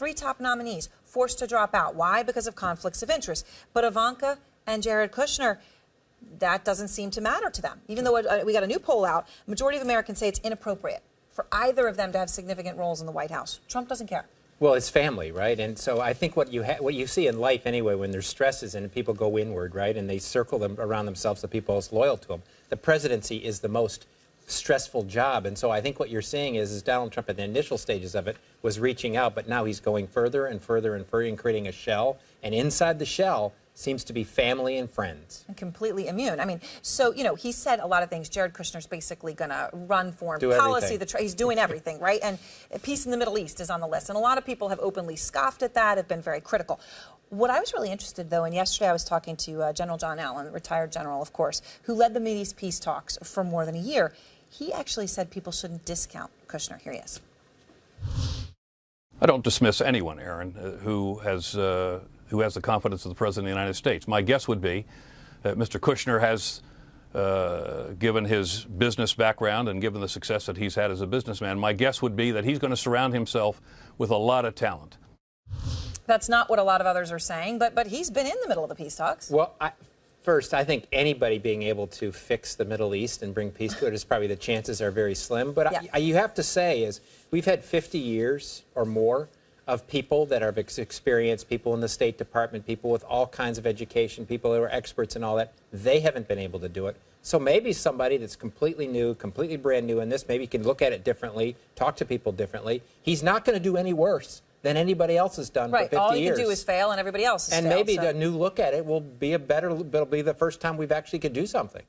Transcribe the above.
three top nominees forced to drop out. Why? Because of conflicts of interest. But Ivanka and Jared Kushner, that doesn't seem to matter to them. Even though we got a new poll out, the majority of Americans say it's inappropriate for either of them to have significant roles in the White House. Trump doesn't care. Well, it's family, right? And so I think what you see in life anyway, when there's stresses and people go inward, right, and they circle them around themselves, the people most loyal to them, the presidency is the most stressful job. And so I think what you're seeing is Donald Trump at the initial stages of it was reaching out, but now he's going further and further and further and creating a shell. And inside the shell seems to be family and friends. And completely immune. I mean, so, you know, he said a lot of things. Jared Kushner's basically going to run foreign policy. He's doing everything, right? And peace in the Middle East is on the list. And a lot of people have openly scoffed at that, have been very critical. What I was really interested, though, and yesterday I was talking to General John Allen, the retired general, of course, who led the Mideast peace talks for more than a year. He actually said people shouldn't discount Kushner. Here he is. I don't dismiss anyone, Aaron, who has the confidence of the President of the United States. My guess would be that Mr. Kushner has, given his business background and given the success that he's had as a businessman, my guess would be that he's going to surround himself with a lot of talent. That's not what a lot of others are saying, but he's been in the middle of the peace talks. Well, first, I think anybody being able to fix the Middle East and bring peace to it is probably the chances are very slim. But yeah. You have to say is we've had 50 years or more of people that are experienced, people in the State Department, people with all kinds of education, people who are experts and all that. They haven't been able to do it. So maybe somebody that's completely new, completely brand new in this, maybe can look at it differently, talk to people differently. He's not going to do any worse than anybody else has done for 50 years. All he can do is fail, and everybody else has failed. And maybe the new look at it will be it'll be the first time we've actually could do something.